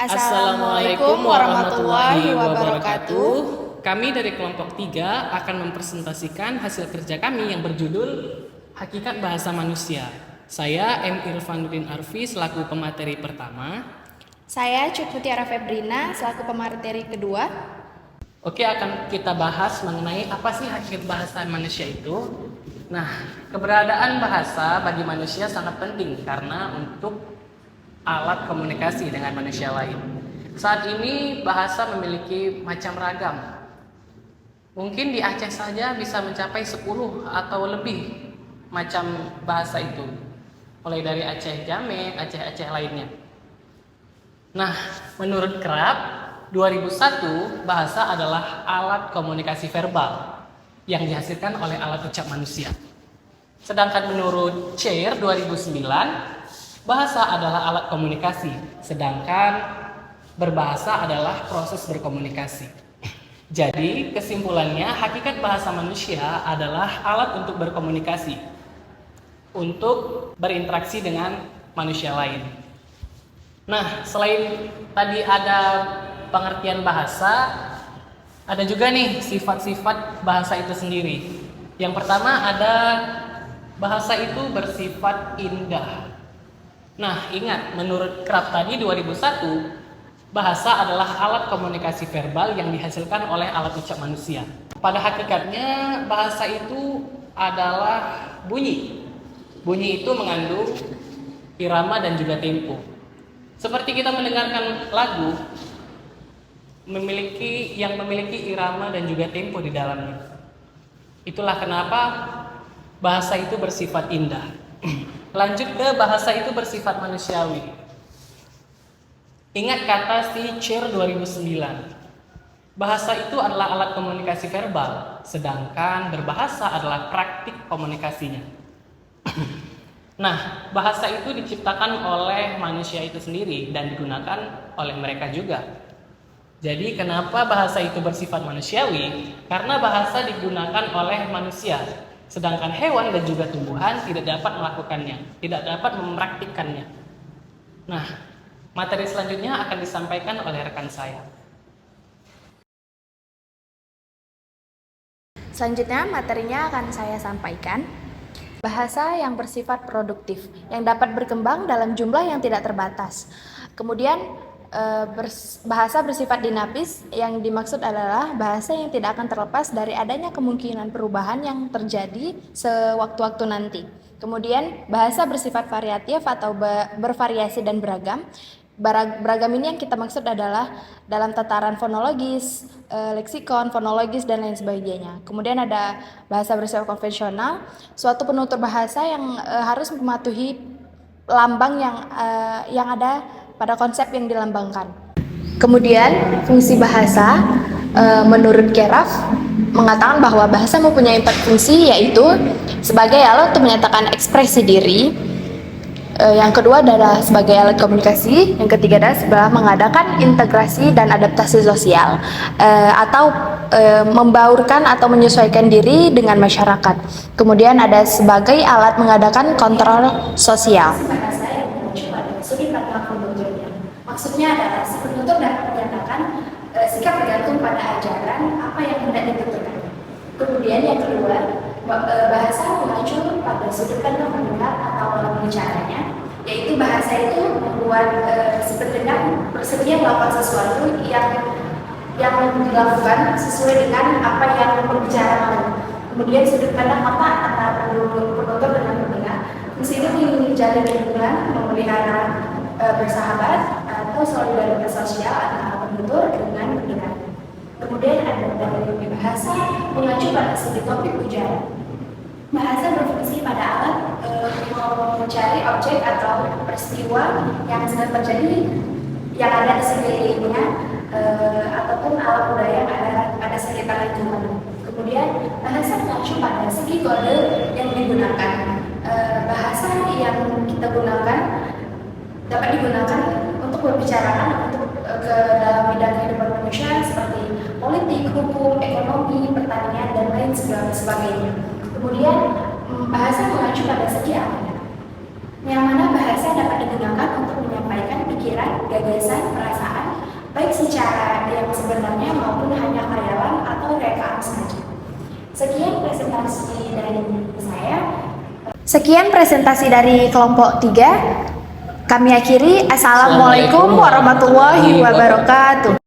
Assalamualaikum warahmatullahi wabarakatuh. Kami dari kelompok 3 akan mempresentasikan hasil kerja kami yang berjudul Hakikat Bahasa Manusia. Saya M. Irfanuddin Arfi selaku pemateri pertama. Saya Cut Mutiara Febrina selaku pemateri kedua. Oke, akan kita bahas mengenai apa sih hakikat bahasa manusia itu. Nah, keberadaan bahasa bagi manusia sangat penting karena untuk alat komunikasi dengan manusia lain. Saat ini bahasa memiliki macam ragam. Mungkin di Aceh saja bisa mencapai 10 atau lebih macam bahasa itu. Mulai dari Aceh Jamek, Aceh lainnya. Nah, menurut Kerap, 2001 bahasa adalah alat komunikasi verbal yang dihasilkan oleh alat ucap manusia. Sedangkan menurut Chair 2009, bahasa adalah alat komunikasi, sedangkan berbahasa adalah proses berkomunikasi. Jadi, kesimpulannya, hakikat bahasa manusia adalah alat untuk berkomunikasi, untuk berinteraksi dengan manusia lain. Nah, selain tadi ada pengertian bahasa, ada juga nih sifat-sifat bahasa itu sendiri. Yang pertama ada bahasa itu bersifat indah. Nah, ingat, menurut Kraft tadi 2001, bahasa adalah alat komunikasi verbal yang dihasilkan oleh alat ucap manusia. Pada hakikatnya, bahasa itu adalah bunyi. Bunyi itu mengandung irama dan juga tempo. Seperti kita mendengarkan lagu, yang memiliki irama dan juga tempo di dalamnya. Itulah kenapa bahasa itu bersifat indah. Lanjut ke bahasa itu bersifat manusiawi. Ingat kata si Chair 2009. Bahasa itu adalah alat komunikasi verbal, sedangkan berbahasa adalah praktik komunikasinya. Nah, bahasa itu diciptakan oleh manusia itu sendiri dan digunakan oleh mereka juga. Jadi kenapa bahasa itu bersifat manusiawi? Karena bahasa digunakan oleh manusia, sedangkan hewan dan juga tumbuhan tidak dapat melakukannya, tidak dapat mempraktikkannya. Nah, materi selanjutnya akan disampaikan oleh rekan saya. Selanjutnya materinya akan saya sampaikan. Bahasa yang bersifat produktif, yang dapat berkembang dalam jumlah yang tidak terbatas. Kemudian bahasa bersifat dinamis, yang dimaksud adalah bahasa yang tidak akan terlepas dari adanya kemungkinan perubahan yang terjadi sewaktu-waktu nanti. Kemudian bahasa bersifat variatif atau bervariasi dan beragam. Beragam ini yang kita maksud adalah dalam tataran fonologis, leksikon, fonologis, dan lain sebagainya. Kemudian ada bahasa bersifat konvensional, suatu penutur bahasa yang harus mematuhi lambang yang ada pada konsep yang dilambangkan. Kemudian fungsi bahasa menurut Keraf mengatakan bahwa bahasa mempunyai 4 fungsi, yaitu sebagai alat untuk menyatakan ekspresi diri, yang kedua adalah sebagai alat komunikasi, yang ketiga adalah mengadakan integrasi dan adaptasi sosial, atau membaurkan atau menyesuaikan diri dengan masyarakat. Kemudian ada sebagai alat mengadakan kontrol sosial. Bahasa yang mengacu pada sudut pandang penuturnya. Maksudnya adalah si penutur dapat menyatakan sikap bergantung pada ajaran apa yang hendak dituturkan. Kemudian yang kedua, bahasa mengacu pada sudut pandang pendengar atau lawan bicaranya, yaitu bahasa itu membuat si pendengar bersedia melakukan sesuatu yang dilakukan sesuai dengan apa yang pembicara mau. Kemudian sudut pandang apa antara penutur dengan pendengar, fungsi itu menjalin hubungan, memelihara bersahabat atau solidaritas sosial antara penutur dengan pendengar. Kemudian ada dari bahasa mengacu pada segi topik ujaran. Bahasa berfungsi pada alat mencari objek atau peristiwa yang sedang terjadi yang ada di sekelilingnya, ataupun alam budaya yang ada sekitar lingkungan. Kemudian bahasa mengacu pada segi kode yang digunakan. Bahasa yang kita gunakan dapat digunakan untuk berbicara untuk ke dalam bidang kehidupan manusia seperti politik, hukum, ekonomi, pertanian, dan lain sebagainya. Kemudian bahasa mengacu pada segi apa? Yang mana bahasa dapat digunakan untuk menyampaikan pikiran, gagasan, perasaan, baik secara yang sebenarnya maupun hanya khayalan atau rekaan saja. Sekian presentasi dari kelompok 3. Kami akhiri. Assalamualaikum warahmatullahi wabarakatuh.